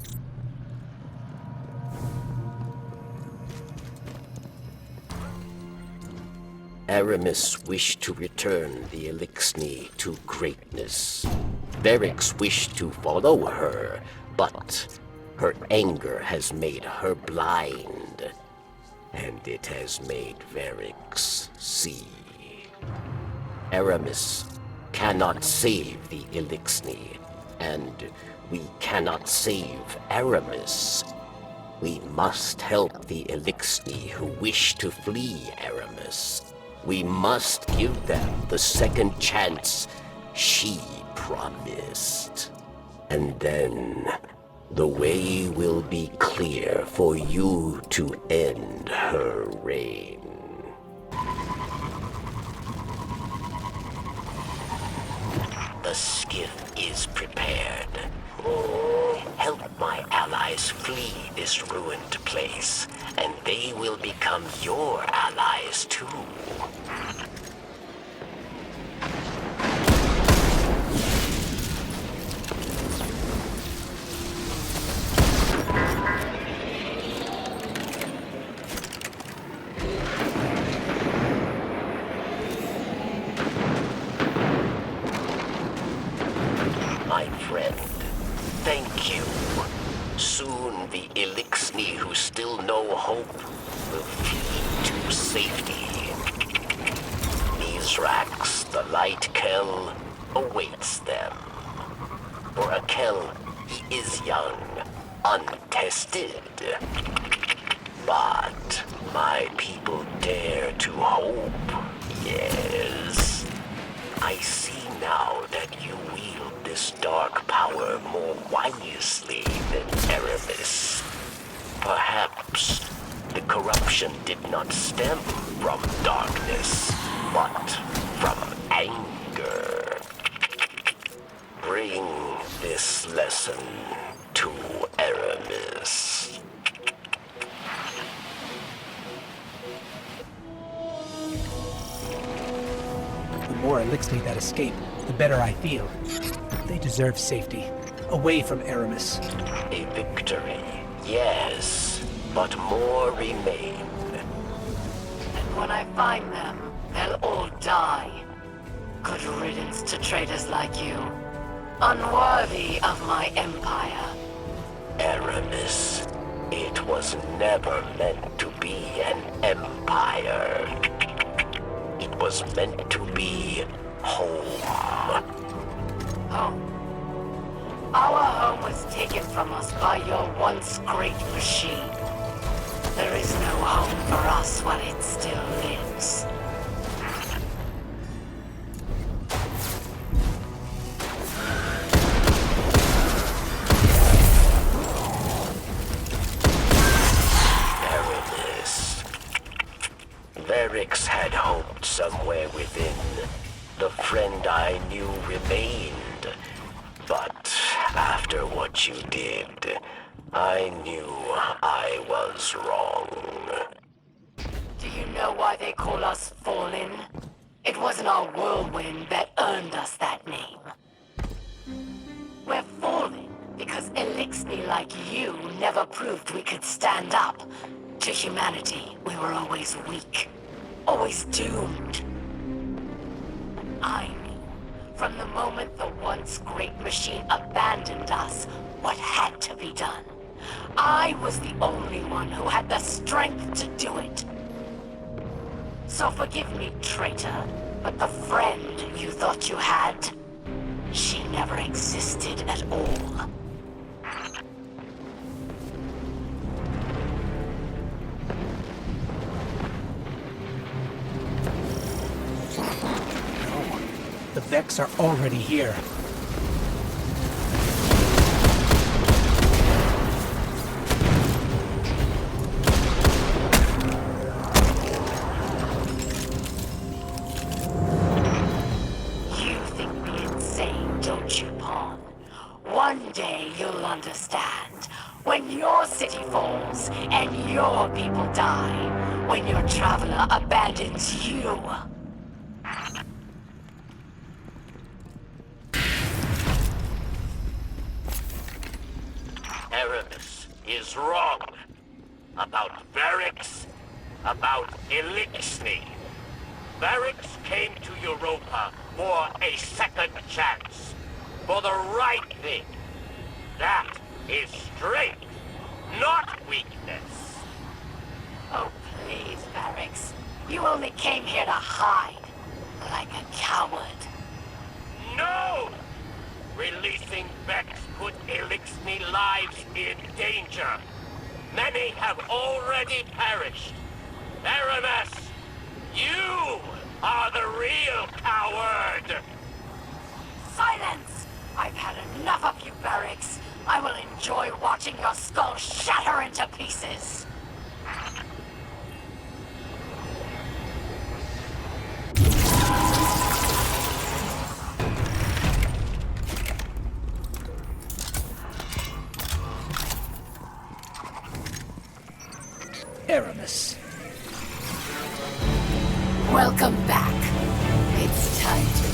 Aramis wished to return the Elixni to greatness. Varix wished to follow her, but her anger has made her blind. And it has made Varix see. Aramis cannot save the Elixni, and we cannot save Aramis. We must help the Elixni who wish to flee Aramis. We must give them the second chance she promised. And then the way will be clear for you to end her reign. The skiff is prepared. Help my allies flee this ruined place, and they will become your allies too. My friend, thank you. Soon the Elixni who still know hope will flee to safety. Mithrax, the Light Kel, awaits them. For a Kel, he is young, untested. But my people dare to hope, yes. I see now that you wield this dark power more wisely than Aramis. Perhaps the corruption did not stem from darkness, but from anger. Bring this lesson to Aramis.
The more Elixni that escape, the better I feel. They deserve safety, away from Aramis.
A victory, yes, but more remain.
And when I find them, they'll all die. Good riddance to traitors like you. Unworthy of my empire.
Aramis, it was never meant to be an empire. It was meant to be home.
Home. Our home was taken from us by your once great machine. There is no home for us while it still lives.
Aramis. Varix had hoped somewhere within. The friend I knew remained. But after what you did, I knew I was wrong.
Do you know why they call us Fallen? It wasn't our whirlwind that earned us that name. We're Fallen because Elixni like you never proved we could stand up. To humanity, we were always weak. Always doomed. I knew from the moment the once great machine abandoned us what had to be done. I was the only one who had the strength to do it. So forgive me, traitor, but the friend you thought you had, she never existed at all.
The Vex are already here.
You think me insane, don't you, Pawn? One day you'll understand. when your city falls and your people die, when your traveler abandons you.
Aramis is wrong about Varix, about Elixni. Varix came to Europa for a second chance, for the right thing. That is strength, not weakness.
Oh, please, Varix. You only came here to hide, like a coward.
No! Releasing Vex put Elixni lives in danger. Many have already perished. Aramis, you are the real coward!
Silence! I've had enough of you, Varix. I will enjoy watching your skull shatter into pieces.
Aramis.
Welcome back. It's time to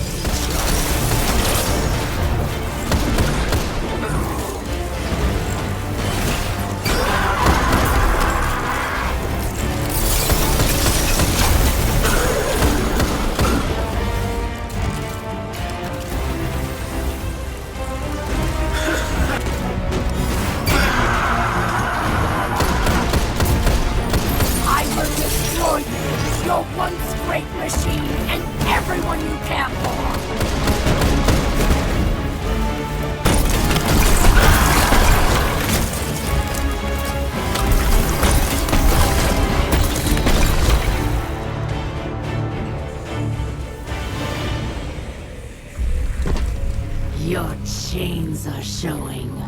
I will destroy you, your once great machine, and everyone you care for! Your chains are showing.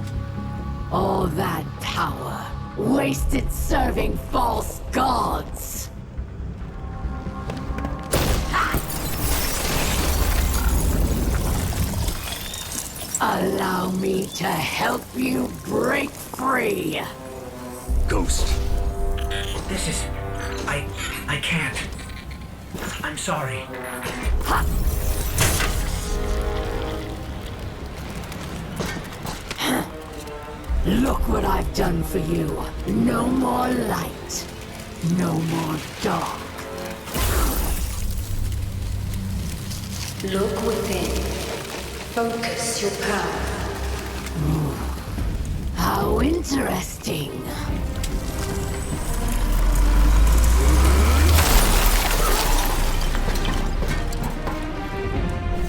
All that power, wasted serving false gods! Allow me to help you break free!
Ghost. This is... I can't. I'm sorry.
Look what I've done for you. No more light. No more dark.
Look within. Focus your power.
How interesting.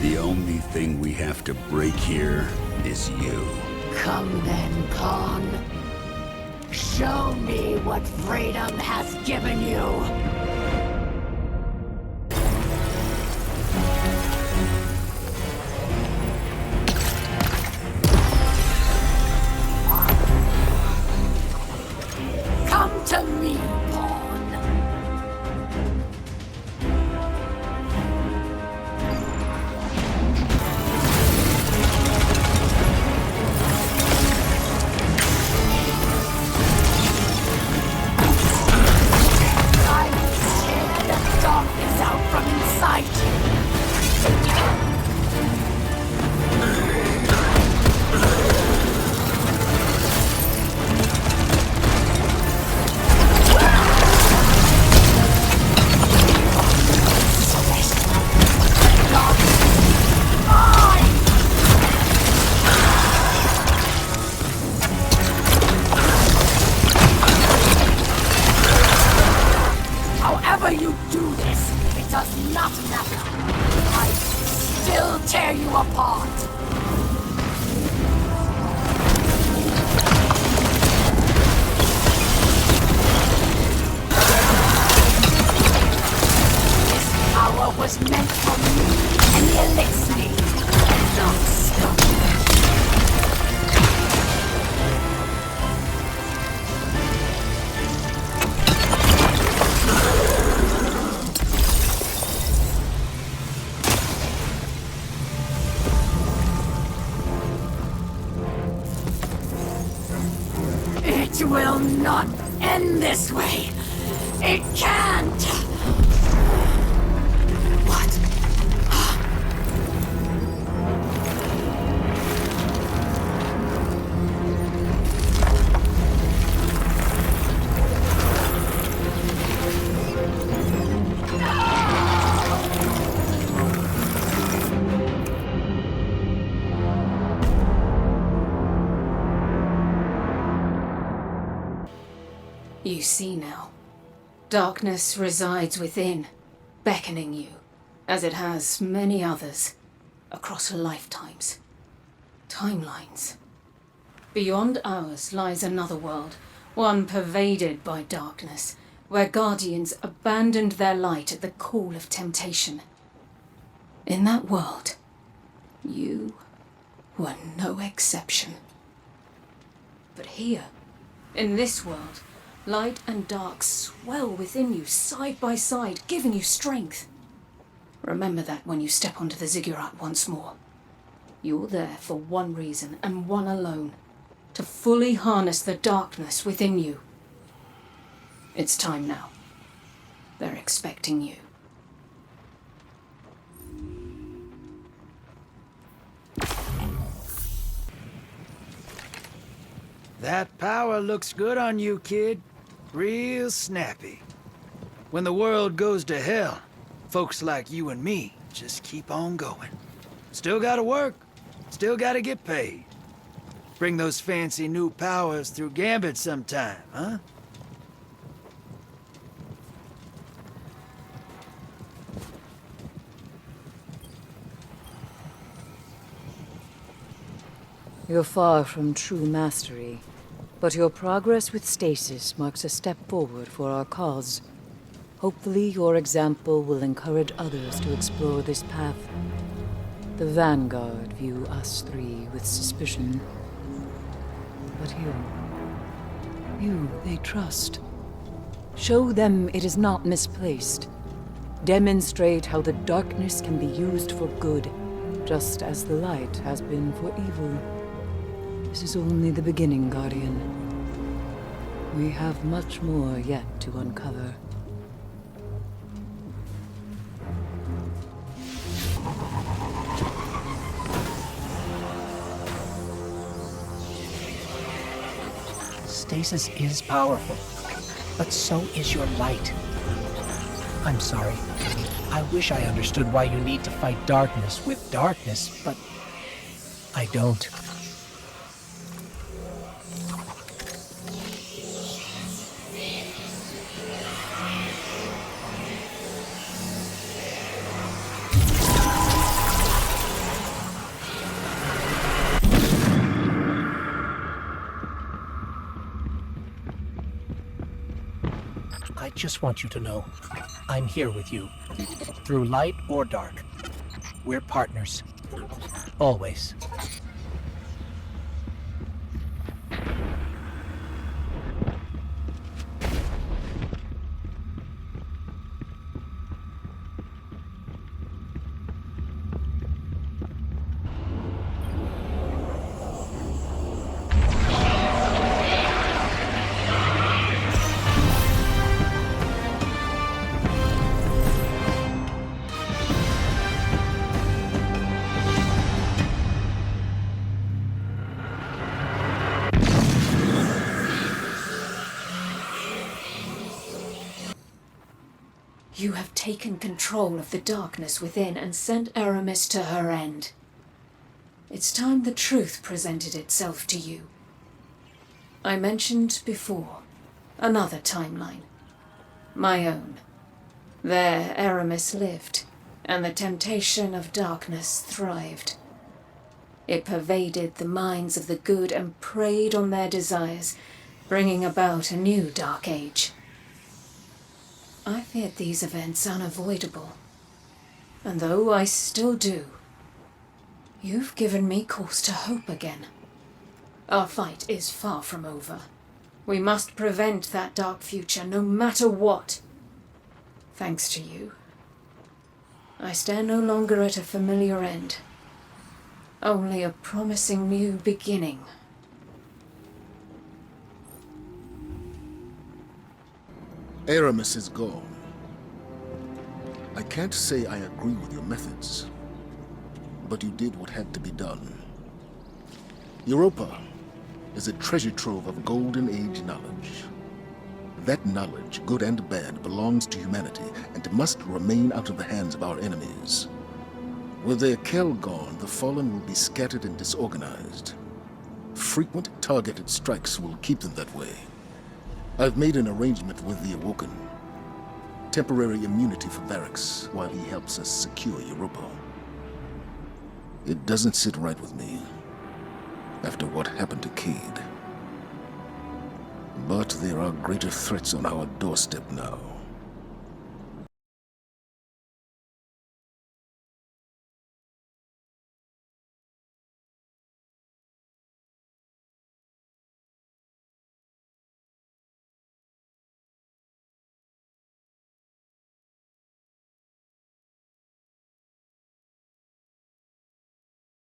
The only thing we have to break here is you.
Come then, Pawn. Show me what freedom has given you. Come to me, Pawn. I tear the darkness out from inside. However you do this, it does not matter. I still tear you apart. This power was meant for me and the Elixni. Don't stop. It will not end this way. It can't. What?
You see now. Darkness resides within, beckoning you, as it has many others, across lifetimes. Timelines. Beyond ours lies another world, one pervaded by darkness, where guardians abandoned their light at the call of temptation. In that world, you were no exception. But here, in this world, light and dark swell within you, side by side, giving you strength. Remember that when you step onto the ziggurat once more. You're there for one reason, and one alone. To fully harness the darkness within you. It's time now. They're expecting you.
That power looks good on you, kid. Real snappy. When the world goes to hell, folks like you and me just keep on going. Still gotta work, still gotta get paid. Bring those fancy new powers through Gambit sometime, huh?
You're far from true mastery, but your progress with Stasis marks a step forward for our cause. Hopefully, your example will encourage others to explore this path. The Vanguard view us three with suspicion. But you they trust. Show them it is not misplaced. Demonstrate how the darkness can be used for good, just as the light has been for evil. This is only the beginning, Guardian. We have much more yet to uncover.
Stasis is powerful, but so is your light. I'm sorry. I wish I understood why you need to fight darkness with darkness, but I don't. I just want you to know, I'm here with you. Through light or dark. We're partners. Always.
You have taken control of the darkness within and sent Aramis to her end. It's time the truth presented itself to you. I mentioned before, another timeline. My own. There Aramis lived, and the temptation of darkness thrived. It pervaded the minds of the good and preyed on their desires, bringing about a new dark age. I feared these events unavoidable. And though I still do, you've given me cause to hope again. Our fight is far from over. We must prevent that dark future, no matter what. Thanks to you, I stand no longer at a familiar end, only a promising new beginning.
Aramis is gone. I can't say I agree with your methods, but you did what had to be done. Europa is a treasure trove of Golden Age knowledge. That knowledge, good and bad, belongs to humanity and must remain out of the hands of our enemies. With their Kell gone, the Fallen will be scattered and disorganized. Frequent targeted strikes will keep them that way. I've made an arrangement with the Awoken. Temporary immunity for Variks while he helps us secure Europa. It doesn't sit right with me after what happened to Cayde. But there are greater threats on our doorstep now.